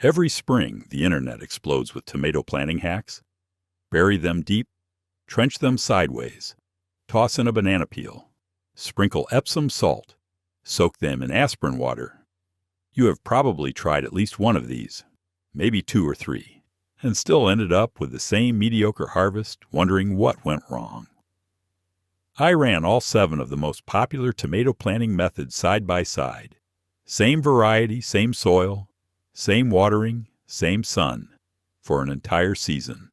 Every spring, the internet explodes with tomato planting hacks. Bury them deep, trench them sideways, toss in a banana peel, sprinkle Epsom salt, soak them in aspirin water. You have probably tried at least one of these, maybe 2 or 3, and still ended up with the same mediocre harvest, wondering what went wrong. I ran all 7 of the most popular tomato planting methods side by side. Same variety, same soil, same watering, same sun, for an entire season.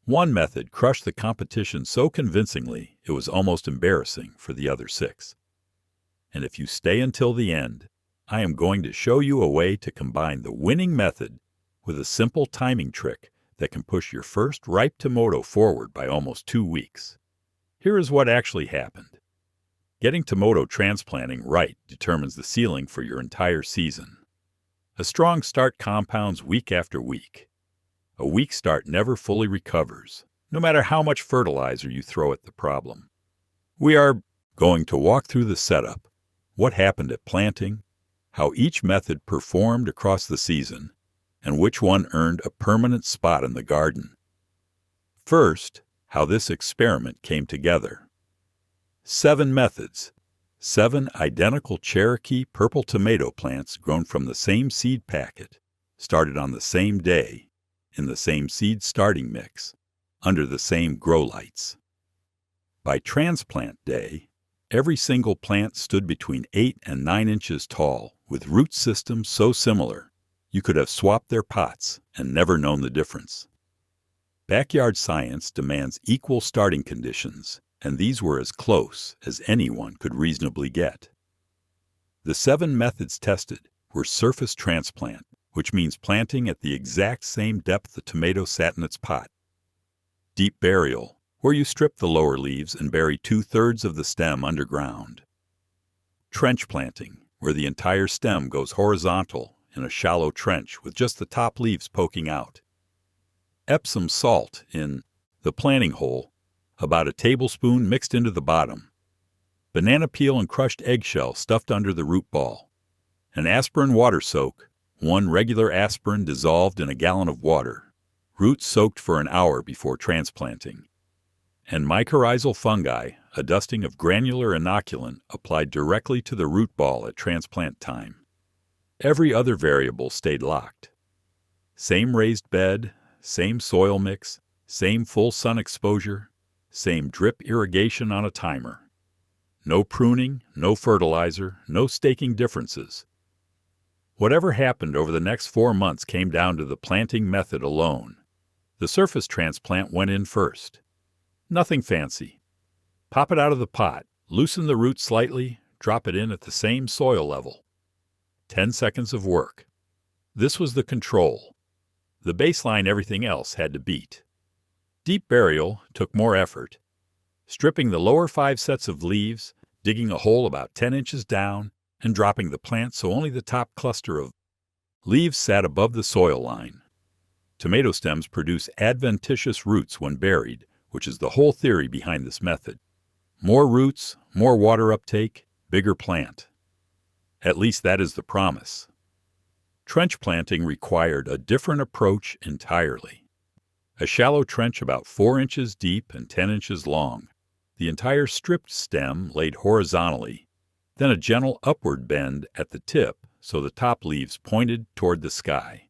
One method crushed the competition so convincingly it was almost embarrassing for the other 6. And if you stay until the end, I am going to show you a way to combine the winning method with a simple timing trick that can push your first ripe tomato forward by almost 2 weeks. Here is what actually happened. Getting tomato transplanting right determines the ceiling for your entire season. A strong start compounds week after week. A weak start never fully recovers, no matter how much fertilizer you throw at the problem. We are going to walk through the setup, what happened at planting, how each method performed across the season, and which one earned a permanent spot in the garden. First, how this experiment came together. 7 methods, 7 identical Cherokee purple tomato plants grown from the same seed packet, started on the same day, in the same seed starting mix, under the same grow lights. By transplant day, every single plant stood between 8 and 9 inches tall, with root systems so similar you could have swapped their pots and never known the difference. Backyard science demands equal starting conditions, and these were as close as anyone could reasonably get. The 7 methods tested were surface transplant, which means planting at the exact same depth the tomato sat in its pot. Deep burial, where you strip the lower leaves and bury 2/3 of the stem underground. Trench planting, where the entire stem goes horizontal in a shallow trench with just the top leaves poking out. Epsom salt in the planting hole, about a tablespoon mixed into the bottom. Banana peel and crushed eggshell stuffed under the root ball. An aspirin water soak, 1 regular aspirin dissolved in a gallon of water. Roots soaked for an hour before transplanting. And mycorrhizal fungi, a dusting of granular inoculant applied directly to the root ball at transplant time. Every other variable stayed locked. Same raised bed, same soil mix, same full sun exposure, same drip irrigation on a timer. No pruning, no fertilizer, no staking differences. Whatever happened over the next 4 months came down to the planting method alone. The surface transplant went in first. Nothing fancy. Pop it out of the pot, loosen the root slightly, drop it in at the same soil level. 10 seconds of work. This was the control. The baseline everything else had to beat. Deep burial took more effort. Stripping the lower 5 sets of leaves, digging a hole about 10 inches down, and dropping the plant so only the top cluster of leaves sat above the soil line. Tomato stems produce adventitious roots when buried, which is the whole theory behind this method. More roots, more water uptake, bigger plant. At least that is the promise. Trench planting required a different approach entirely. A shallow trench about 4 inches deep and 10 inches long. The entire stripped stem laid horizontally, then a gentle upward bend at the tip so the top leaves pointed toward the sky.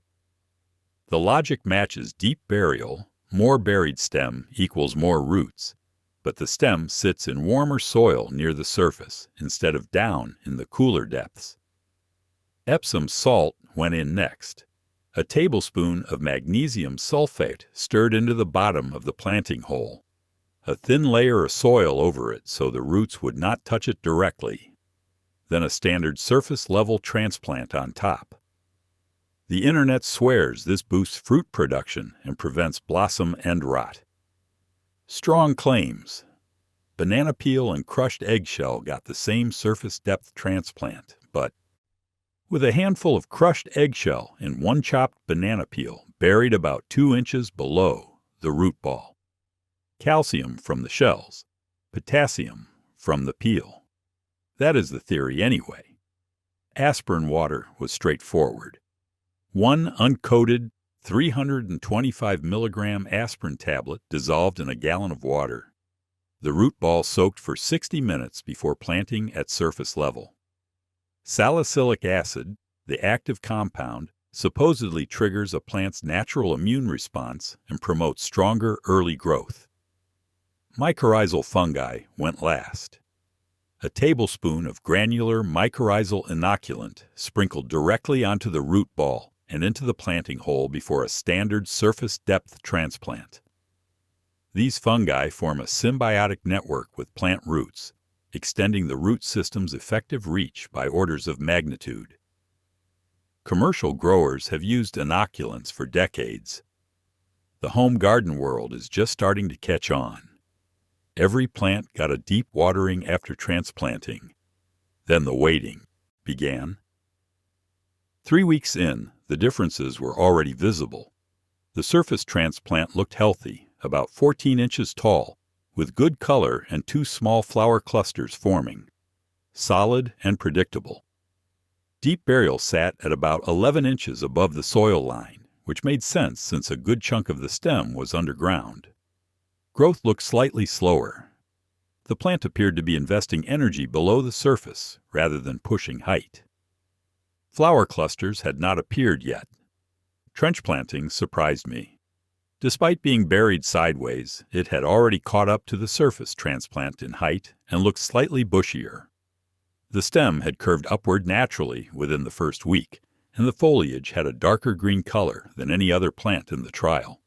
The logic matches deep burial. More buried stem equals more roots, but the stem sits in warmer soil near the surface instead of down in the cooler depths. Epsom salt went in next. A tablespoon of magnesium sulfate stirred into the bottom of the planting hole. A thin layer of soil over it so the roots would not touch it directly. Then a standard surface-level transplant on top. The internet swears this boosts fruit production and prevents blossom end rot. Strong claims. Banana peel and crushed eggshell got the same surface depth transplant, but with a handful of crushed eggshell and 1 chopped banana peel buried about 2 inches below the root ball. Calcium from the shells, potassium from the peel. That is the theory anyway. Aspirin water was straightforward. One uncoated 325 milligram aspirin tablet dissolved in a gallon of water. The root ball soaked for 60 minutes before planting at surface level. Salicylic acid, the active compound, supposedly triggers a plant's natural immune response and promotes stronger early growth. Mycorrhizal fungi went last. A tablespoon of granular mycorrhizal inoculant sprinkled directly onto the root ball and into the planting hole before a standard surface depth transplant. These fungi form a symbiotic network with plant roots, extending the root system's effective reach by orders of magnitude. Commercial growers have used inoculants for decades. The home garden world is just starting to catch on. Every plant got a deep watering after transplanting. Then the waiting began. 3 weeks in, the differences were already visible. The surface transplant looked healthy, about 14 inches tall, with good color and 2 small flower clusters forming. Solid and predictable. Deep burial sat at about 11 inches above the soil line, which made sense since a good chunk of the stem was underground. Growth looked slightly slower. The plant appeared to be investing energy below the surface rather than pushing height. Flower clusters had not appeared yet. Trench planting surprised me. Despite being buried sideways, it had already caught up to the surface transplant in height and looked slightly bushier. The stem had curved upward naturally within the first week, and the foliage had a darker green color than any other plant in the trial.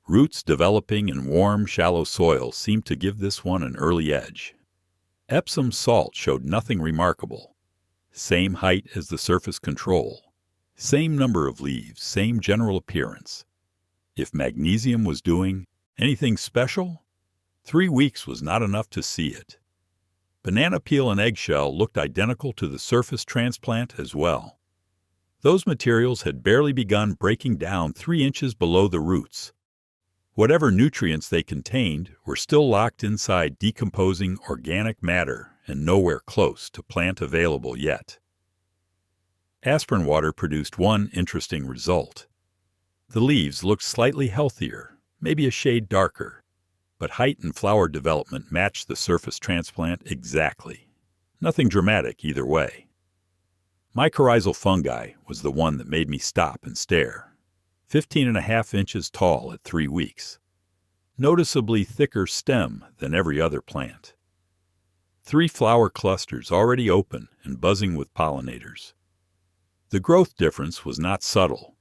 Roots developing in warm, shallow soil seemed to give this one an early edge. Epsom salt showed nothing remarkable. Same height as the surface control. Same number of leaves, same general appearance. If magnesium was doing anything special, 3 weeks was not enough to see it. Banana peel and eggshell looked identical to the surface transplant as well. Those materials had barely begun breaking down 3 inches below the roots. Whatever nutrients they contained were still locked inside decomposing organic matter and nowhere close to plant available yet. Aspirin water produced one interesting result. The leaves looked slightly healthier, maybe a shade darker, but height and flower development matched the surface transplant exactly. Nothing dramatic either way. Mycorrhizal fungi was the one that made me stop and stare. 15.5 inches tall at 3 weeks. Noticeably thicker stem than every other plant. 3 flower clusters already open and buzzing with pollinators. The growth difference was not subtle.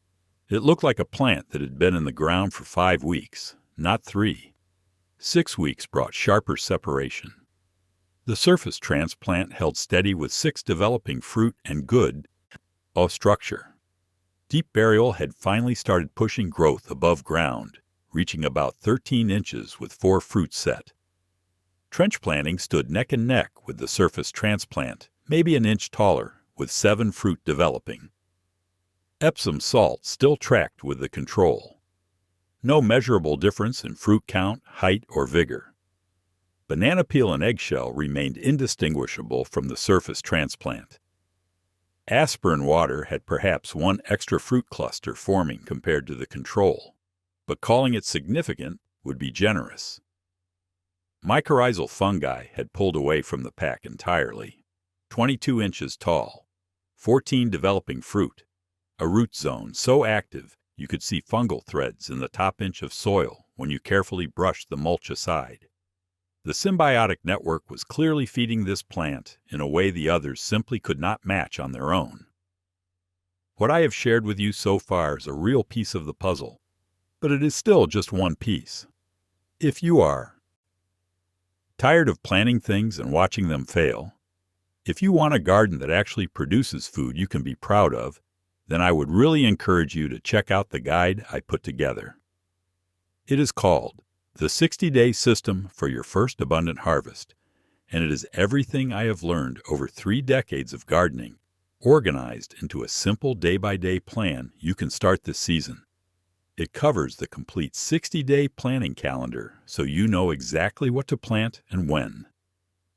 It looked like a plant that had been in the ground for 5 weeks, not 3. 6 weeks brought sharper separation. The surface transplant held steady with 6 developing fruit and good structure. Deep burial had finally started pushing growth above ground, reaching about 13 inches with 4 fruit set. Trench planting stood neck and neck with the surface transplant, maybe an inch taller, with 7 fruit developing. Epsom salt still tracked with the control. No measurable difference in fruit count, height, or vigor. Banana peel and eggshell remained indistinguishable from the surface transplant. Aspirin water had perhaps 1 extra fruit cluster forming compared to the control, but calling it significant would be generous. Mycorrhizal fungi had pulled away from the pack entirely. 22 inches tall, 14 developing fruit, a root zone so active you could see fungal threads in the top inch of soil when you carefully brushed the mulch aside. The symbiotic network was clearly feeding this plant in a way the others simply could not match on their own. What I have shared with you so far is a real piece of the puzzle, but it is still just one piece. If you are tired of planting things and watching them fail, if you want a garden that actually produces food you can be proud of, then I would really encourage you to check out the guide I put together. It is called The 60-Day System for Your First Abundant Harvest, and it is everything I have learned over 3 decades of gardening, organized into a simple day-by-day plan you can start this season. It covers the complete 60-day planning calendar so you know exactly what to plant and when.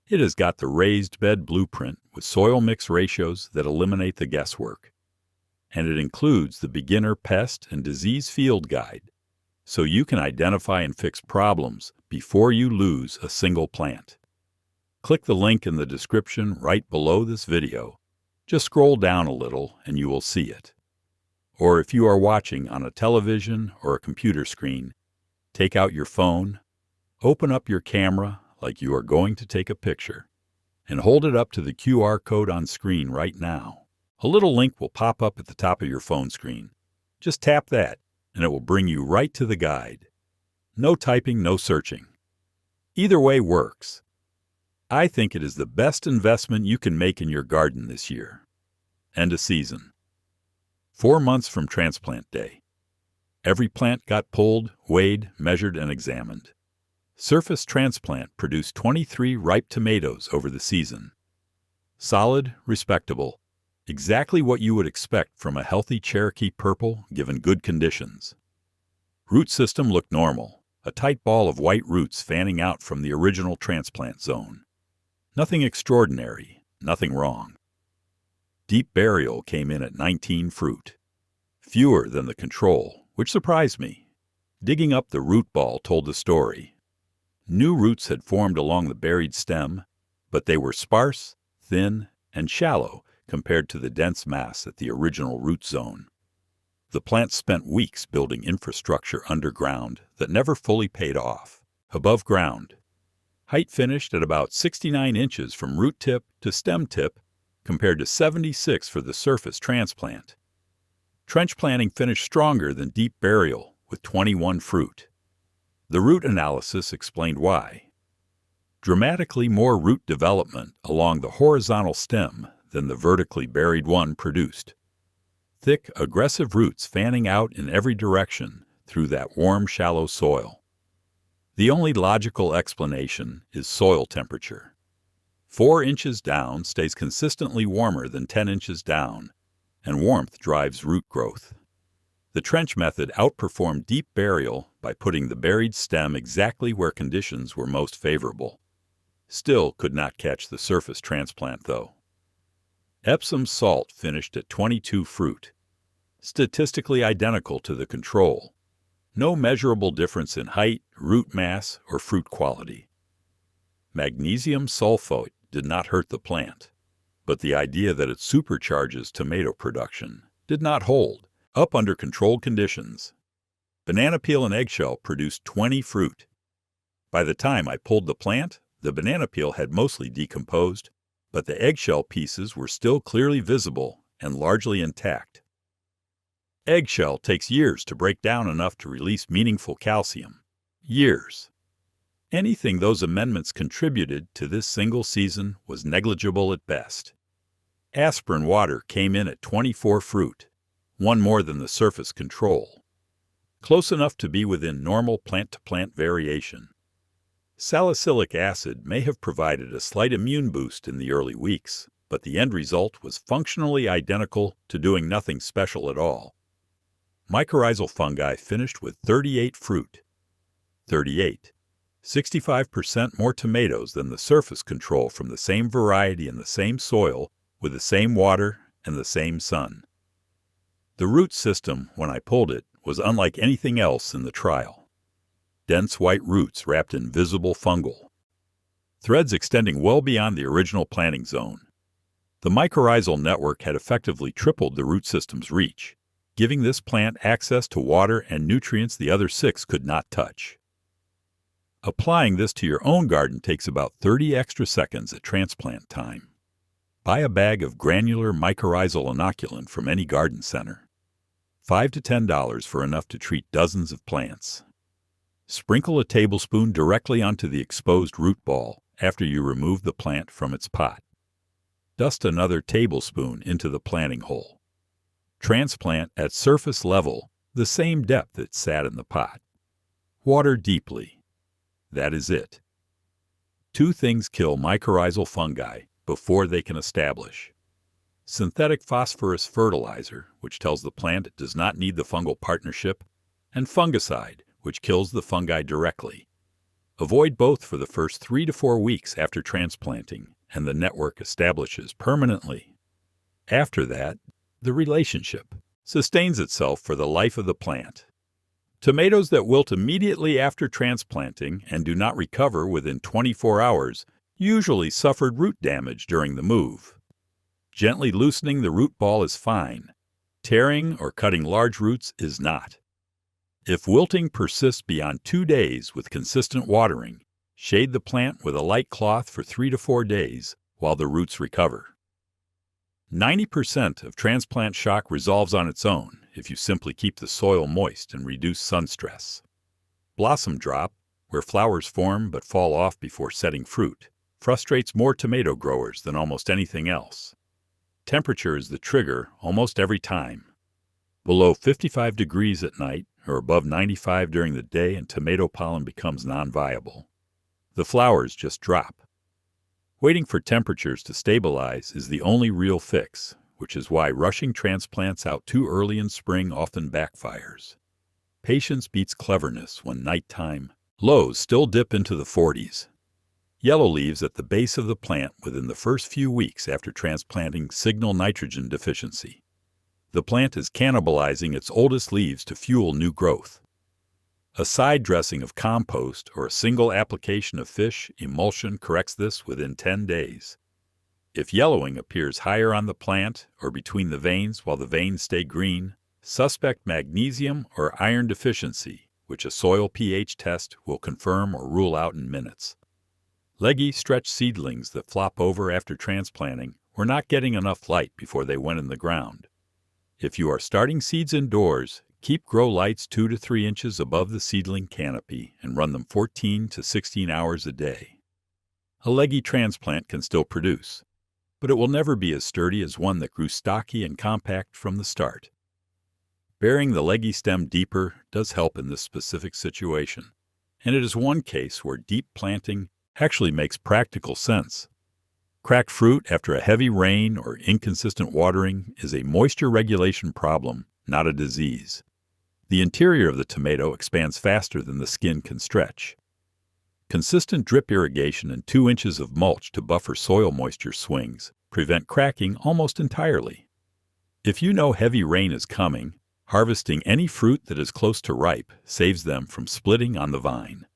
It has got the raised bed blueprint with soil mix ratios that eliminate the guesswork. and it includes the Beginner Pest and Disease Field Guide, so you can identify and fix problems before you lose a single plant. Click the link in the description right below this video. Just scroll down a little and you will see it. Or if you are watching on a television or a computer screen, take out your phone, open up your camera like you are going to take a picture, and hold it up to the QR code on screen right now. A little link will pop up at the top of your phone screen. Just tap that, and it will bring you right to the guide. No typing, no searching. Either way works. I think it is the best investment you can make in your garden this year. End of season. 4 months from transplant day. Every plant got pulled, weighed, measured, and examined. Surface Transplant produced 23 ripe tomatoes over the season. Solid, respectable, exactly what you would expect from a healthy Cherokee Purple given good conditions. Root system looked normal, a tight ball of white roots fanning out from the original transplant zone. Nothing extraordinary, nothing wrong. Deep burial came in at 19 fruit, fewer than the control, which surprised me. Digging up the root ball told the story. New roots had formed along the buried stem, but they were sparse, thin, and shallow compared to the dense mass at the original root zone. The plant spent weeks building infrastructure underground that never fully paid off. Above ground, height finished at about 69 inches from root tip to stem tip, compared to 76 for the surface transplant. Trench planting finished stronger than deep burial, with 21 fruit. The root analysis explained why. Dramatically more root development along the horizontal stem than the vertically buried one produced. Thick, aggressive roots fanning out in every direction through that warm, shallow soil. The only logical explanation is soil temperature. 4 inches down stays consistently warmer than 10 inches down, and warmth drives root growth. The trench method outperformed deep burial by putting the buried stem exactly where conditions were most favorable. Still could not catch the surface transplant, though. Epsom salt finished at 22 fruit, statistically identical to the control. No measurable difference in height, root mass, or fruit quality. Magnesium sulfate did not hurt the plant, but the idea that it supercharges tomato production did not hold, up under controlled conditions. Banana peel and eggshell produced 20 fruit. By the time I pulled the plant, the banana peel had mostly decomposed, but the eggshell pieces were still clearly visible and largely intact. Eggshell takes years to break down enough to release meaningful calcium. Years. Anything those amendments contributed to this single season was negligible at best. Aspirin water came in at 24 fruit, one more than the surface control. Close enough to be within normal plant-to-plant variation. Salicylic acid may have provided a slight immune boost in the early weeks, but the end result was functionally identical to doing nothing special at all. Mycorrhizal fungi finished with 38 fruit. 38. 65% more tomatoes than the surface control from the same variety in the same soil with the same water and the same sun. The root system, when I pulled it, was unlike anything else in the trial. Dense white roots wrapped in visible fungal. Threads extending well beyond the original planting zone. The mycorrhizal network had effectively tripled the root system's reach, giving this plant access to water and nutrients the other 6 could not touch. Applying this to your own garden takes about 30 extra seconds at transplant time. Buy a bag of granular mycorrhizal inoculant from any garden center. $5 to $10 for enough to treat dozens of plants. Sprinkle a tablespoon directly onto the exposed root ball after you remove the plant from its pot. Dust another tablespoon into the planting hole. Transplant at surface level, the same depth it sat in the pot. Water deeply. That is it. 2 things kill mycorrhizal fungi before they can establish. Synthetic phosphorus fertilizer, which tells the plant it does not need the fungal partnership, and fungicide, which kills the fungi directly. Avoid both for the first 3 to 4 weeks after transplanting, and the network establishes permanently. After that, The relationship sustains itself for the life of the plant. Tomatoes that wilt immediately after transplanting and do not recover within 24 hours usually suffered root damage during the move. Gently loosening the root ball is fine. Tearing or cutting large roots is not. If wilting persists beyond 2 days with consistent watering, shade the plant with a light cloth for 3 to 4 days while the roots recover. 90% of transplant shock resolves on its own if you simply keep the soil moist and reduce sun stress. Blossom drop, where flowers form but fall off before setting fruit, frustrates more tomato growers than almost anything else. Temperature is the trigger almost every time. Below 55 degrees at night or above 95 during the day and tomato pollen becomes non-viable. The flowers just drop. Waiting for temperatures to stabilize is the only real fix, which is why rushing transplants out too early in spring often backfires. Patience beats cleverness when nighttime lows still dip into the 40s. Yellow leaves at the base of the plant within the first few weeks after transplanting signal nitrogen deficiency. The plant is cannibalizing its oldest leaves to fuel new growth. A side dressing of compost or a single application of fish emulsion corrects this within 10 days. If yellowing appears higher on the plant or between the veins while the veins stay green, suspect magnesium or iron deficiency, which a soil pH test will confirm or rule out in minutes. Leggy stretch seedlings that flop over after transplanting were not getting enough light before they went in the ground. If you are starting seeds indoors, keep grow lights 2 to 3 inches above the seedling canopy and run them 14 to 16 hours a day. A leggy transplant can still produce, but it will never be as sturdy as one that grew stocky and compact from the start. Burying the leggy stem deeper does help in this specific situation, and it is one case where deep planting actually makes practical sense. Cracked fruit after a heavy rain or inconsistent watering is a moisture regulation problem, not a disease. The interior of the tomato expands faster than the skin can stretch. Consistent drip irrigation and 2 inches of mulch to buffer soil moisture swings prevent cracking almost entirely. If you know heavy rain is coming, harvesting any fruit that is close to ripe saves them from splitting on the vine.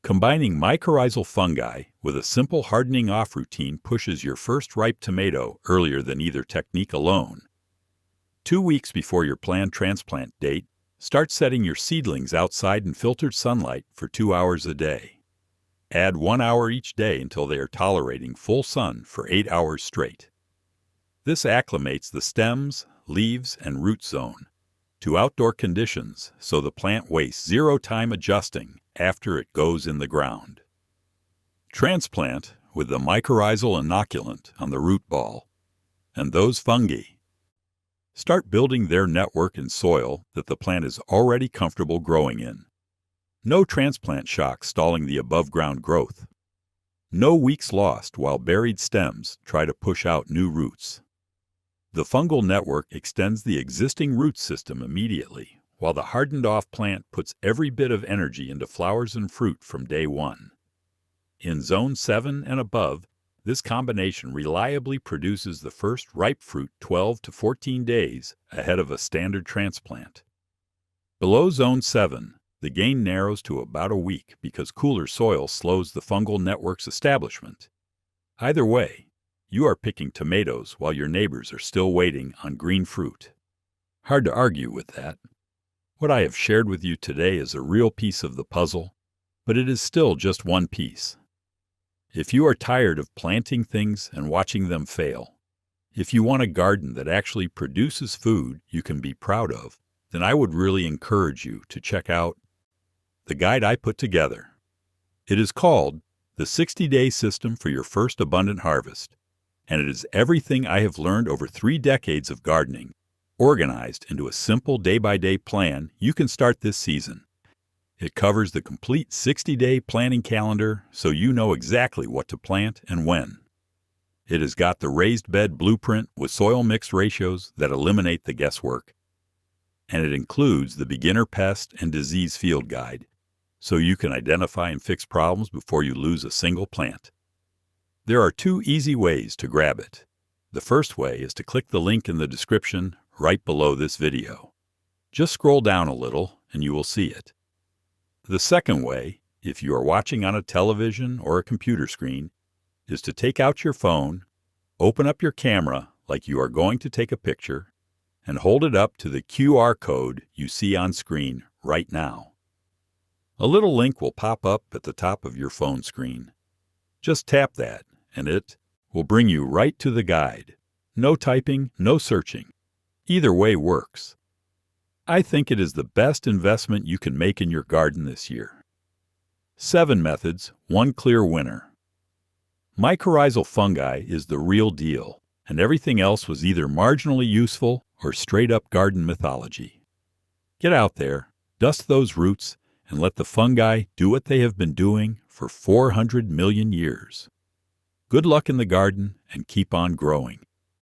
Combining mycorrhizal fungi with a simple hardening off routine pushes your first ripe tomato earlier than either technique alone. 2 weeks before your planned transplant date, start setting your seedlings outside in filtered sunlight for 2 hours a day. Add 1 hour each day until they are tolerating full sun for 8 hours straight. This acclimates the stems, leaves, and root zone to outdoor conditions so the plant wastes zero time adjusting after it goes in the ground. Transplant with the mycorrhizal inoculant on the root ball, and those fungi start building their network in soil that the plant is already comfortable growing in. No transplant shock stalling the above-ground growth. No weeks lost while buried stems try to push out new roots. The fungal network extends the existing root system immediately, while the hardened-off plant puts every bit of energy into flowers and fruit from day one. In Zone 7 and above, this combination reliably produces the first ripe fruit 12 to 14 days ahead of a standard transplant. Below Zone 7, the gain narrows to about a week because cooler soil slows the fungal network's establishment. Either way, you are picking tomatoes while your neighbors are still waiting on green fruit. Hard to argue with that. What I have shared with you today is a real piece of the puzzle, but it is still just one piece. If you are tired of planting things and watching them fail, if you want a garden that actually produces food you can be proud of, then I would really encourage you to check out the guide I put together. It is called The 60-Day System for Your First Abundant Harvest, and it is everything I have learned over 3 decades of gardening, organized into a simple day-by-day plan you can start this season. It covers the complete 60-day planning calendar so you know exactly what to plant and when. It has got the raised bed blueprint with soil mix ratios that eliminate the guesswork. And it includes the beginner pest and disease field guide, so you can identify and fix problems before you lose a single plant. There are 2 easy ways to grab it. The first way is to click the link in the description right below this video. Just scroll down a little and you will see it. The second way, if you are watching on a television or a computer screen, is to take out your phone, open up your camera like you are going to take a picture, and hold it up to the QR code you see on screen right now. A little link will pop up at the top of your phone screen. Just tap that, and it will bring you right to the guide. No typing, no searching. Either way works. I think it is the best investment you can make in your garden this year. 7 methods, 1 clear winner. Mycorrhizal fungi is the real deal, and everything else was either marginally useful or straight-up garden mythology. Get out there, dust those roots, and let the fungi do what they have been doing for 400 million years. Good luck in the garden and keep on growing.